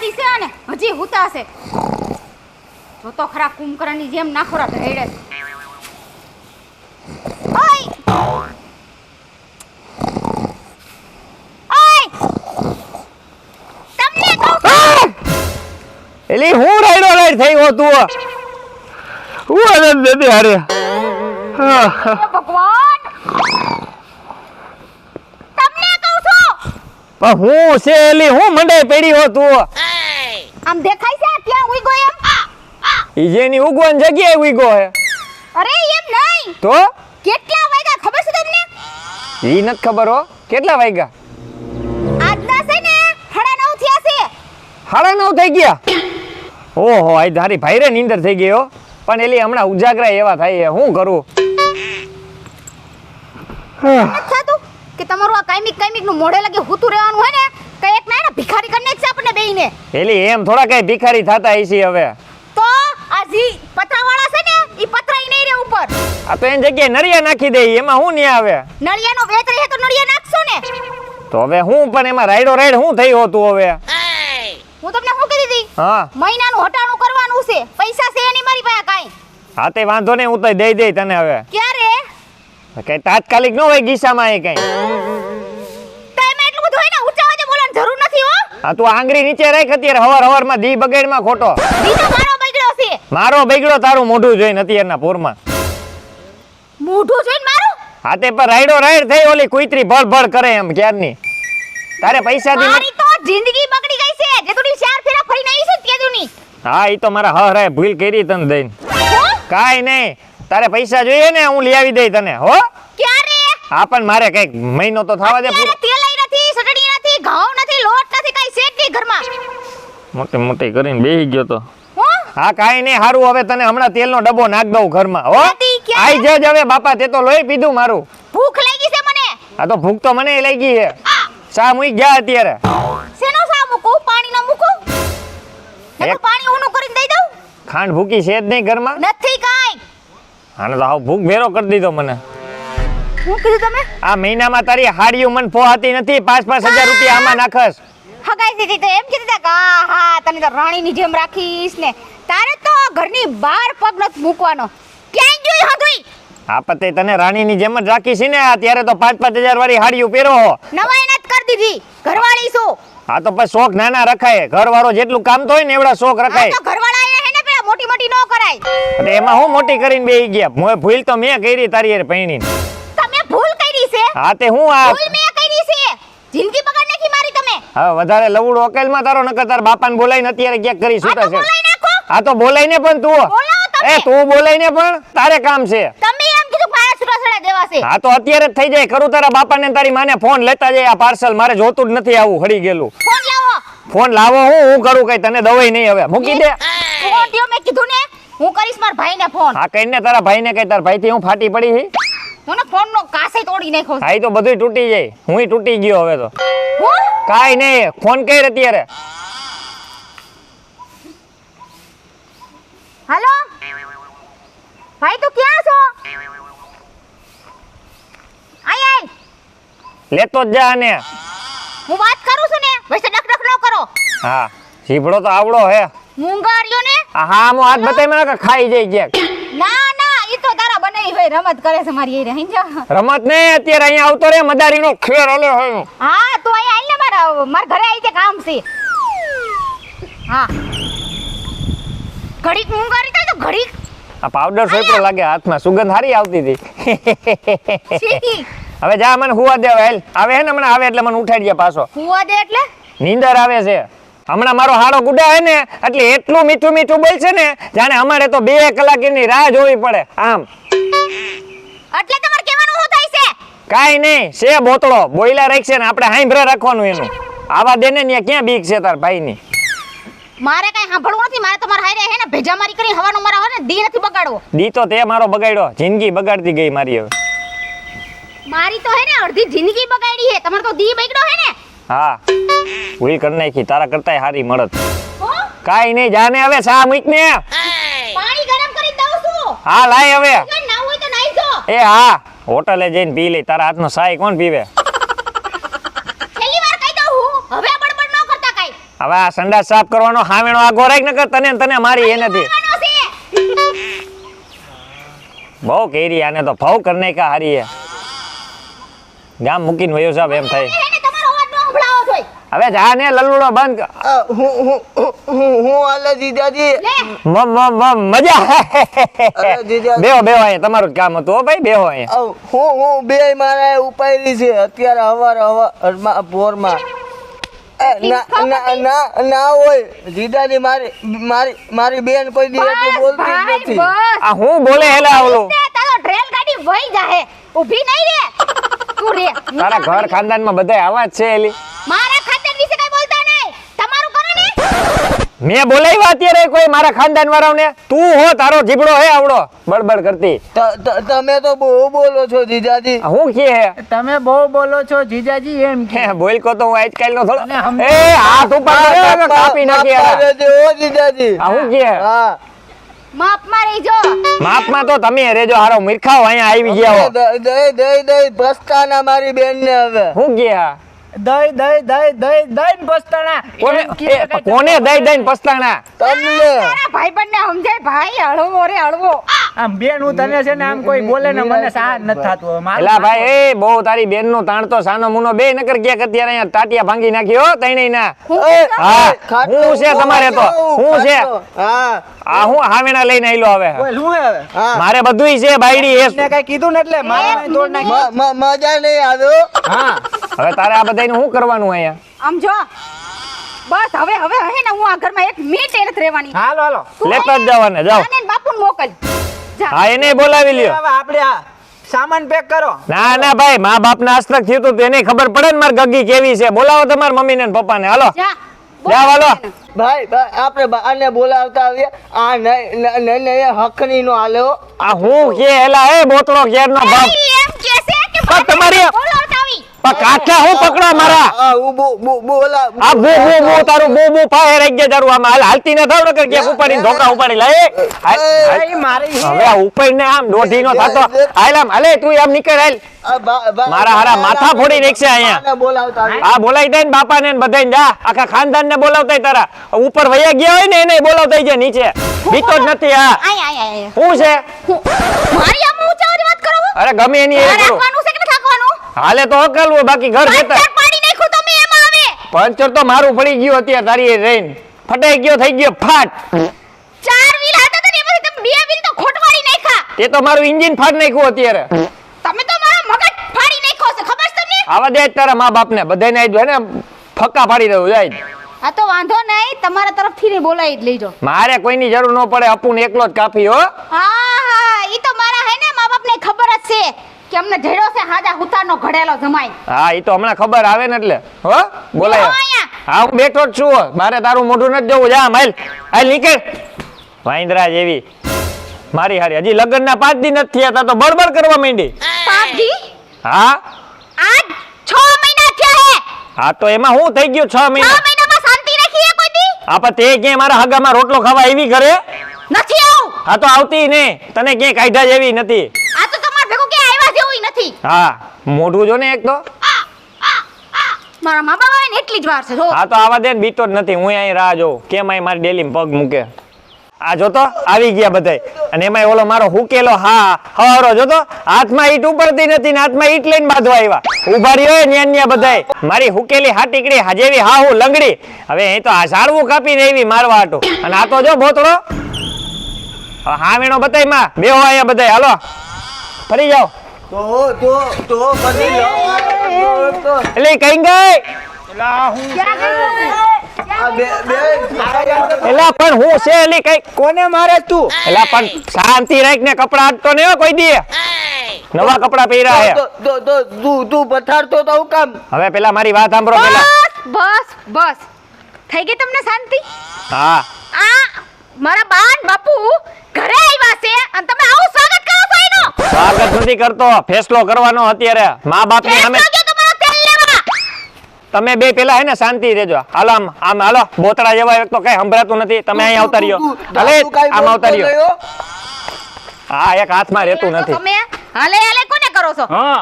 વાળી છે અને હજી હુતા છે. જો તો ખરા કુંભકર્ણની જેમ નાખોરા ઢળે. ઓય ઓય તમને કહું એલી હું રાઈડ થઈ ગયો તું. હું આનંદ દેતી હારે. ભગવાન તમને કહું છું. પણ હું છે એલી હું મંડાઈ પડી હો તું. આમ દેખાય છે ક્યાં ઉઈ ગયો એમ? ઈ જેની ઉગવાની જગ્યાએ ઉગો હે. અરે એમ નહીં. તો કેટલા વાગ્યા ખબર છે તમને? ઈ નથી ખબર હો. કેટલા વાગ્યા? આજના છે ને 9:30 થયા છે. 9:30 થઈ ગયા. ઓહો આ ધારી ભાઈરે નીંદર થઈ ગઈ હો. પણ એલી હમણાં ઉજાગરા એવા થાય હું કરું. થાતું કે તમારું આ કાયમિક નું મોઢે લાગે હુતું રહેવાનું હોય ને કઈ એક ના ભિખારી કરીને છે આપણને બેઈને. એલી એમ થોડા કઈ ભિખારી થાતા હઈસી હવે. તો આ જી પતરાવાળા છે ને ઈ પતરાઈ નહીં રે ઉપર. આ તો એની જગ્યાએ નળિયા નાખી દે એમાં હું નહીં આવે. નળિયાનો વેચ રહે તો નળિયા નાખશો ને. તો હવે હું પણ એમાં રાઈડ હું થઈ હોતું હવે. હું તમને શું કીધી હતી? હા મહિનાનું હટાણું કરવાનું છે. પૈસા છે નહીં મારી પાસે કાઈ. હા તે વાંધો નહીં હું તો દઈ તને હવે. ક્યારે? કઈ તાત્કાલિક ન હોય ગીસામાં એ કઈ. ટાઈમ એટલું બધું હોય ને ઊંચા અવાજે બોલવાની જરૂર નથી હો. હા તું આંગળી નીચે રાખ અત્યારે હવારમાં દી બગાડમાં ખોટો. ઈ તો મારો બગડ્યો છે. મારો બગડ્યો તારું મોઢું જોઈને અત્યારના પોરમાં. મોઢું જોઈને મારું? હા તે પર રાઈડ થઈ ઓલી કુઈતરી ભળ કરે એમ ક્યારની. તારે પૈસાથી મારી તો જિંદગી બગડી ગઈ છે. જે તું ચાર ફેરા ફરીને આવી છે તે દુની. હા ઈ તો મારા હરાય ભૂલ કરી તને દઈને. કાઈ નહીં તારે પૈસા જોઈએ ને હું લઈ આવી દઈ તને હો. ક્યારે? હા પણ મારે કઈક મહિનો તો થવા દે. તેલ નથી, સટડી નથી, ઘઉં નથી, લોટ નથી, કઈ શેક નહીં ઘરમાં. મોટી કરીને બેહી ગયો તો. હો? હા કાઈ નહીં હારું હવે તને હમણાં તેલનો ડબ્બો નાખ દઉં ઘરમાં હો. આઈ જજ હવે બાપા તે તો લોહી પીધું મારું. ભૂખ લાગી છે મને. આ તો ભૂખ તો મને લાગી છે. ચા મૂકી ગયા અત્યારે. શેનો ચા મૂકું? પાણીનો મૂકું? નકર પાણી ઊનું કરીને દઈ દઉં? ખાંડ ભૂકી છે જ નહીં ઘરમાં. નથી કાઈ. આને તો હાવ ભૂખ ભેરો કરી દીધો મને. હું કીધું તમે? આ મહિનામાં તારી હાડીઓ મને પોહાતી નથી. 5,000 રૂપિયા આમાં નાખસ. હગાઈ દીધી તો એમ કીધું કે હા તને તો રાણીની જેમ રાખીશ ને. તારે તો ઘરની બહાર પગ નથી મૂકવાનો. ક્યાંય જોઈ હંધુઈ. હા પતે તને રાણીની જેમ જ રાખી છે ને અત્યારે તો 5,000 વાળી હાડીઓ પહેરો હો. નવાઈ નત કરી દીધી. ઘરવાળી છું. હા તો પછી શોખ નાના રખાય. ઘરવાળો જેટલું કામ તો હોય ને એવડા શોખ રખાય. તો ઘરવાળા હે ને પેલા મોટી મોટી નો કરાય. એટલે એમાં હું મોટી કરીને બેહી ગયા. મોય ભૂલ તો મેં કરી તારી યાર પૈણીને. તમે ભૂલ કરી છે. હા તે હું આ ભૂલ મેં કરી છે. જિંદગી બગાડ નાખી મારી તમે. હવે વધારે લવડો અકેલમાં તારો નકર તાર બાપાને બોલાઈને અત્યારે ક્યાંક કરી છૂટા છે. બોલાઈ નાખો. હા તો બોલાઈને પણ તું. બોલાવો તમે. એ તું બોલાઈને પણ તારે કામ છે. તમે એમ કીધું મારા છૂટા છડા દેવા છે. હા તો અત્યારે જ થઈ જાય. કરું તારા બાપાને તારી માને ફોન લેતા જાય આ પાર્સલ મારે જોતું જ નથી આવું હળી ગયેલું. ફોન લાવો. ફોન લાવો હું કરું કઈ તને દવાઈ નહીં હવે મૂકી દે. ફોન દિયો મેં કીધું ને હું કરીશ મારા ભાઈને ફોન. હા કઈને તારા ભાઈને કઈ તાર ભાઈથી હું ફાટી પડી છે. મને ફોન નો કાસે તોડી નાખ્યો. હા તો બધું તૂટી જાય. હુંય તૂટી ગયો હવે તો. હું? કાઈ નહીં ફોન કર અત્યારે. હાલો ભાઈ તું ક્યાં છો? આય આય લેતો જ જા ને. હું વાત કરું છું ને વૈસે ડક ન કરો. હા જીભડો તો આવડો હે. મૂંગાર્યો ને. હા મો હાથ બતાઈ મને કે ખાઈ જાય ક્યાંક. ના ઈ તો તારા બનાવી હોય રમત કરે છે મારી એ રહી જા. રમત ને અત્યારે અહીંયા આવતો રે મદારીનો ખેર હલે હોય. હા તું અહીંયા આઈ ને મારા ઘરે આવી છે કામ છે. હા ઘડીક મૂંગારી થાય તો ઘડીક. આ પાવડર સોપરો લાગે હાથમાં સુગંધ હારી આવતી હતી. છી હવે જા મને હુવા દે હેલ. આવે હે ને હમણાં આવે એટલે મને ઉઠાડી દે પાછો. હુવા દે એટલે નીંદર આવે છે. હમણાં મારો હાડો ગુડા હે ને એટલે એટલું મીઠું બોલ છે ને જાણે અમારે તો 2 કલાક એની રાહ જોવી પડે આમ. એટલે તમારે કહેવાનું શું થાય છે? કાઈ નહીં છે બોતળો બોઈલા રાખશે ને આપણે હાંભરે રાખવાનું એનું. આવા દે ને ક્યાં બીક છે તાર ભાઈની. મારે કઈ સાંભળવું નથી. મારે તમારે હારે હે ને ભેજા મારી કરી હવાનો મારા હે ને દી નથી બગાડવો. દી તો તે મારો બગાડ્યો. જિંદગી બગાડતી ગઈ મારી હવે. મારી તો હે ને અડધી જિંદગી બગાડી હે. તમાર તો દી બગડ્યો હે ને. હા ભૂલ કરી નાખી. તારા કરતાય હારી મળત. હો? કાઈ નહીં જાને હવે ચા મૂક ને. પાણી ગરમ કરી દઉં છું. હા લાય હવે. જો ના હોય તો નાઈ જો. એ હા હોટલે જઈને પી લે. તારા હાથનો ચાય કોણ પીવે? છેલ્લી વાર કહી દઉં હું હવે બડબડ ન કરતા કાઈ. હવે આ સંડાસ સાફ કરવાનો હાવેણો આગો રાખ નકર તને ને તને મારી એ નથી કરવાનો છે. બહુ કેરી આને તો ભાવ કરને કા હારી હે ગામ મૂકીને વયો સાહેબ એમ થાય એને તમારો અવાજ ન સંભળાવો જોઈએ. હવે જા ને લલ્લુડો બંધ કર. હું આલે જીજાજી લે મજા અરે જીજાજી. બેહો બેહો અહીંયા તમારું જ કામ હતું હો ભાઈ બેહો અહીંયા હું બે મારા ઉપાયરી છે અત્યારે હવાર ભોરમાં ના હોય જીજાજી મારી બેન કોઈ દી એટલું બોલતી જ ભાઈ નથી. બસ. આ હું બોલે હેલા ઓલું તે તારો રેલ ગાડી વહી જાહે. ઊભી નહીં રે. તું રે. તારા ઘર ખાનદાનમાં બધાય આવા જ છે એલી મારા ખાનદાન વિશે કઈ બોલતા નહીં. તમારું કરો ને. મેં બોલાવ્યા અત્યારે કોઈ મારા ખાનદાન વાળાઓને તું હો તારો જીબડો હે આવડો બળબડ કરતી તમે તો બહુ બોલો છો જીજાજી. આ હું કે હે તમે બહુ બોલો છો જીજાજી એમ કે હે બોલ કો તો હું આજકાલ નો થોડો અને હમ- એ હાથ ઉપર કાપી નાખી માફ યાર. કરજો હો જીજાજી. આ હું કે હા માપમાં રહેજો. માપમાં તો તમે રેજો હારો મૂર્ખાઓ અહીંયા આવી ગયા હો દઈ પસ્તાના મારી બેન ને હવે હું કે હા દઈ બસ્તાણા કોને એમ કીધું એ, કે કોને દઈ દઈને પસ્તાણા તમને તારા ભાઈબંધને સમજાય ભાઈ હળવો રે હળવો. આમ બેન હું તને છે ને આમ કોઈ બોલે ને મને સહન નથી થતું હવે. મારું એલા ભાઈ એ બહુ તારી બેન નું તાણ તો સાનો મુનો બે નકર ક્યાંક અત્યારે અહીંયા ટાટિયા ભાંગી નાખી હો તઈ ના હા હું છે તમારે તો હું છે હા આ હું હાવેણા લઈને આયલો હવે બોલ હું હવે હા મારે બધુંય છે બાયડી એ ને કઈ કીધું ને એટલે મારે નહીં તોડ નાખી મજા નહીં આવ્યો. હા હવે તારે આ બધાયનું શું કરવાનું અહીંયા આમ જો બસ હવે હે ને હું આ ઘરમાં એક મિનિટ એ નથી રહેવાની. હાલો હાલો તું લેતા જ હે ને જવાને જાઓ નાને ને બાપુને મોકલ. જા. હા એને બોલાવી લ્યો હવે આપણે આ સામાન પેક કરો ના ના ભાઈ મા બાપ ના હસ્તક થયું તું તેને ખબર પડે ને મારી ગગી કેવી છે બોલાવો તમારા મમ્મી ને પપ્પા ને હાલો જા. જા વાલો ભાઈ આપણે આને બોલાવતા આવીએ આ નહીં હકની નો હાલ્યો. આ હું કે એલા એ બોતળો ઘેર નો બાપ ભાઈ એમ કહેશે કે પણ તમારી- બોલાવતા આવી. પણ કાઠા હું પકડો મારા બોલા આ બુ બુ બુ તારું બુ બુ ફાયર આવી ગયા તારું આમાં હાલ હાલતી ન થાવ નકર ક્યાંક ઉપાડીને ધોકા ઉપાડી લે એ મારી હવે આ ઉપાડીને આમ દોઢી નો થાતો હાલ આમ હાલે તું આમ નીકળ હાલ મારા હારા માથા ફોડી નાખશે અહીંયા આને બોલાવતા આવીએ. આ બોલાઈ દે ને બાપા ને બધાને જા આખા ખાનદાન ને બોલાવતા તારા ઉપર વયા ગયા હોય ને એને બોલાવતા જાય નીચે બીતો જ નથી આ આય શું છે મારી આમ ઊંચા અવાજે વાત કરો. અરે ગમે એની એ કરું રાખવાનું છે કે થાકવાનું. હાલે તો અકલવું બાકી ઘર જતા પંચર પાડી નાખ્યું તમે એમાં આવે. પંચર તો મારું પડી ગયું અત્યારે તારી એ રહીને ફટાઈ ગયો થઈ ગયો ફાટ 4 વ્હીલ હતા ને એમાંથી તમે 2 વ્હીલ તો ખોટવાડી નાખ્યા. તે તો મારું એન્જિન ફાટ નાખ્યું અત્યારે તમે તો મારો મગજ ફાડી નાખ્યો છે ખબર છે તમને? આવા દે જ તારા મા બાપ ને બધાને આજ ને ફક્કા ફાડી દઉં જાય આ તો વાંધો નહીં તમારા તરફથી ને બોલાવી જ લેજો. મારે કોઈની જરૂર ન પડે અપુને એકલો જ કાફી હો હા ઈ તો મારા હે ને મા બાપને ખબર જ છે કે અમને ઢેડો છે હાજા હુતારનો ઘડેલો જમાઈ. હા એ તો હમણાં ખબર આવે ને એટલે હો બોલાય બેહો અહીંયા. હા હું બેઠો જ છું મારે તારું મોઢું નથી જોવું જા માલ હાલ નીકળ વાંદરા જેવી મારી હારી હજી લગ્ન ના 5 દી નથી થયા તા તો બળબડ કરવા માંડી પાપજી હા આજ 6 મહિના થયા હે. હા તો એમાં હું થઈ ગયું 6 6 મહિના મહિનામાં શાંતિ રાખી હે કોઈ દી? આપા તે ક્યાંય મારા હગામાં રોટલો ખાવા આવી ઘરે નથી આવું. હા તો આવતી ને તને ક્યાંય કાઢ્યા જેવી નથી આ તો તમાર ભેગું કે આવ્યા જેવું નથી. હા મોઢું જો ને એક તો મારા મા બાપ આવે ને એટલી જ વાર છે જો. હા તો આવા દે ને બીતો જ નથી હું અહીં રાહ જોઉં કેમ અહીં મારી ડેલી પગ મૂકે આ જોતો આવી ગયા બધાય અને એમાં ઓલો મારો હુકેલો હા હવારો જોતો હાથમાં ઈટ ઉપડતી નથી ને હાથમાં ઈટ લઈને બાંધવા આવ્યા ઉભા રહ્યો ન્યા ન્યા બધાય મારી હુકેલી હાટીકડી જેવી હા હું લંગડી હવે અહીં તો આ ઝાડવું કાપીને એવી મારવા હાટું અને આ તો જો ભોતળો હા વેણો બતાય માં બેહો અહીંયા બધાય હાલો ફરી જાઓ તો બધી તો એટલે કઈ ગઈ ક્યાં ગઈ? આ બે એલા પણ હું છે એલી કઈ કોને મારે તું એલા પણ શાંતિ રાખ ને કપડા હાટતો ને હો કોઈ દી નવા કપડા પહેર્યા હે તો તું પથારતો તો હું કામ હવે પેલા મારી વાત સાંભળો પેલા બસ થઈ ગઈ તમને શાંતિ? હા આ મારા બાન બાપુ ઘરે આવ્યા છે અને તમે આવું સ્વાગત કરો છો એનો? સ્વાગત નથી કરતો ફેસલો કરવાનો અત્યારે મા બાપ ની સામે ફેસલો કે તમારો તેલ લેવા? તમે બે પેલા હે ને શાંતિ રહેજો હાલો આમ હાલો બોતડા જેવા એક તો કઈ સંભળાતું નથી તમે અહીં આવતા રહ્યો હાલે આમ આવતા રહ્યો હા એક હાથમાં રહેતું તો નથી તમે હાલે કોને કરો છો? હા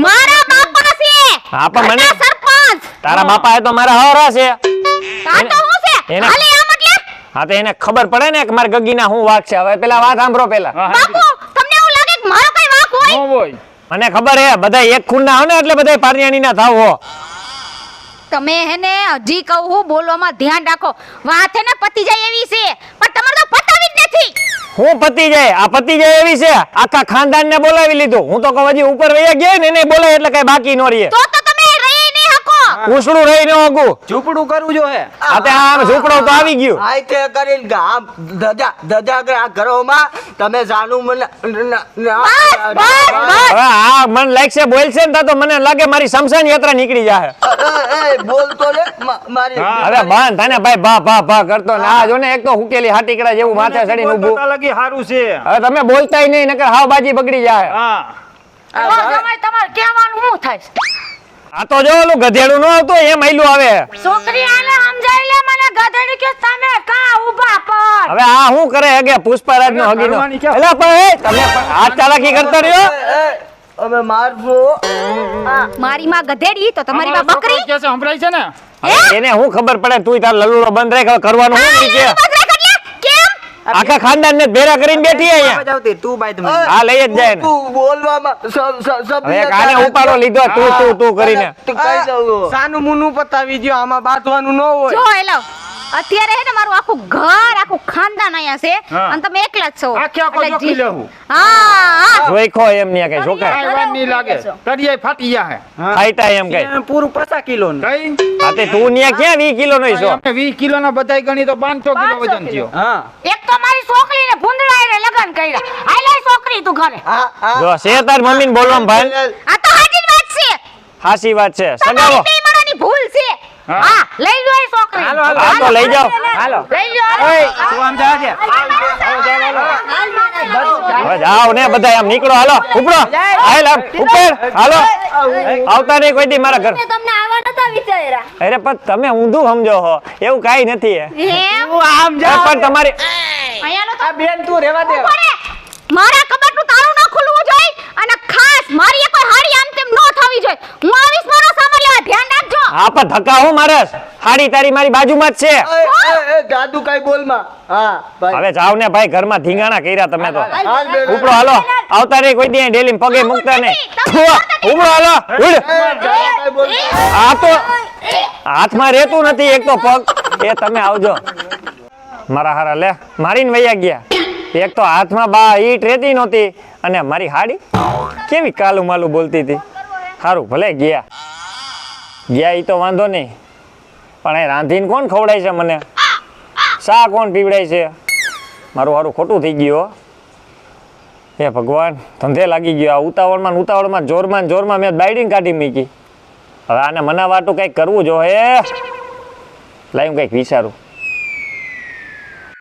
મારા બાપા છે. હા પણ મને ઘરના સરપંચ. તારા બાપા એ તો મારા હરા છે આ તો એને હાલે આમ એટલે હા તો એને ખબર પડે ને કે મારા ગગીના હું વાક છે. હવે પેલા વાત સાંભળો પેલા. બાપુ તમને એવું લાગે કે મારો કઈ વાંક હોય નો હોય. મને ખબર હે બધા એક ખૂણના હો ને એટલે બધા પારણિયાની ના થાવ હો. તમે હેને હજી કહું હું બોલવામાં ધ્યાન રાખો વાત હે ને પતી જાય એવી છે પણ તમારે તો પતાવી જ નથી હું પતિ જાય આ પતિ જાય એવી છે આખા ખાનદાનને બોલાવી લીધું. હું તો કહું હજી ઉપર વયા ગયા ને એને બોલાય એટલે કઈ બાકી ન રહે. તો તમે રહી નહીં હકો ઉસળું રહી ન હગું. ઝૂંપડું કરવું જો હે. આ તે આમ ઝૂંપડો તો આવી ગયું. આઈ તે કરીને કે આમ ધજા કે આ ઘરોમાં તમે જાનું મને હવે આ મન લાગશે બોલશે ને તો મને લાગે મારી શમશાન યાત્રા નીકળી જાય. બોલતો ને મારી હવે બાંધ થાને ભાઈ ભા ભા ભા કરતો ને આ જો ને એક તો હુકેલી હાટીકડા જેવું માથે ચડીને ઊભું. પતા લગી હારું છે. હવે તમે બોલતાય નહીં નકર હાવ બાજી બગડી જાય. હા. તમારે કહેવાનું શું થાય આ તો જો ઓલું ગધેડું ન આવતું એમ આયલું આવે. છોકરી આને સમજાવી લે મને ગધેડી કે તમે કા ઊભા પર હવે આ શું કરે હગે પુષ્પરાજ નો હગીનો. કરવાની ક્યાં? એલા પણ એ તમે પણ હાથ ચાલાકી કરતા રહ્યો. અમે મારજો મારી માં ગધેડી તો તમારી માં અમારો બકરી છોકરો કહે છે, સંભળાય છે ને. હવે એને શું ખબર પડે તું તાર લલુડો બંધ રાખ. હવે કરવાનું શું નહીં કે કેમ આખા ખાનદાન ને ભેરા કરીને બેઠી અહીંયા. જાવતી તું બાઈ તમે. આ લઈ જ જાય ને. તું બોલવામાં હવે કાને ઉપાડો લીધો તું કરીને. તું કઈ દઉં સાનું મુનું પતાવી દ્યો આમાં બાંધવાનું ન હોય. જો એલો અત્યારે હે ને મારું આખું ઘર આખું ખાનદાન અહીંયા છે હા. અને તમે એકલા જ છો આખે આખો એટલે જોખી જી- લેવું. હા જોઈખો એમ નહીં કઈ છોકરા કાંઈ વાર નહીં લાગે. તળિયે ફાટી જાય. ખાઈતા એમ કઈ. પૂરું 50 કિલો નું. આ તે તું ન્યા ક્યાં 20 કિલો નો છો. અમે 20 કિલો ના બધાય ગણી તો 500 કિલો વજન થયો. હા. એક તો મારી છોકરીને ભૂંદડાએ રે લગન કર્યા હાલ આય છોકરી તું ઘરે જો છે તાર મમ્મીને બોલવામાં ભાઈ. આ તો હાજી જ વાત છે હાસી વાત છે. તમારી સગાવો બેઈમાની ભૂલ છે હા. હા લઈ લો એ છોકરી હાલો, હાલો. હા તો લઈ જાઓ. હાલો. લઈ લો ઓય તું આમ જા છે. હવે જાઓ ને બધા આમ નીકળો. હાલો ઉપડો હાલ આમ ઉપર હાલો. આવતા નહીં કોઈ દી મારા ઘર. તમને આવા નતા વિચાર્યા અરે પણ તમે ઊંધું સમજો છો એવું કાઈ નથી. એમ તું આમ જા. પણ તમારી અહીંયા લો તો આ બેન તું રહેવા દે. પડે મારા કબાટનું તાળું ન ખુલવું જોઈએ અને ખાસ મારી એક હાડી આમ તેમ ન થવી જોઈએ હું આવીશ મારો સામાન લેવા ધ્યાન રાખજો હા પણ ધક્કા હું મારે હાડી તારી મારી બાજુમાં જ છે. દાદુ કઈ બોલમાં હા ભાઈ હવે જાવ ને ભાઈ ઘરમાં ધીંગાણા કર્યા તમે તો. હાલ બેન. ઉપડો હાલો. આવતા નહીં કોઈ દી ડેલી પગે મૂકતા નહીં. ઉપડો હાલો ઉડ. કઈ બોલ આ તો હાથમાં રહેતું નથી એક તો પગ. એ તમે આવજો મારા હારા લે મારીને વૈયા ગયા. એક તો હાથમાં બા ઈટ રહેતી નહોતી અને મારી હાડી કેવી કાલું માલું બોલતી હતી. સારું ભલે ગયા ઈ તો વાંધો નહીં પણ એ રાંધીને કોણ ખવડાય છે મને. શા કોણ પીવડાય છે. મારું સારું ખોટું થઈ ગયું હો. હે ભગવાન ધંધે લાગી ગયો. આ ઉતાવળમાં ને ઉતાવળમાં જોરમાં ને જોરમાં મેં બાયડીને કાઢી મૂકી. હવે આને મનાવાટું કંઈક કરવું જોઈએ. લાવ કંઈક વિચારું.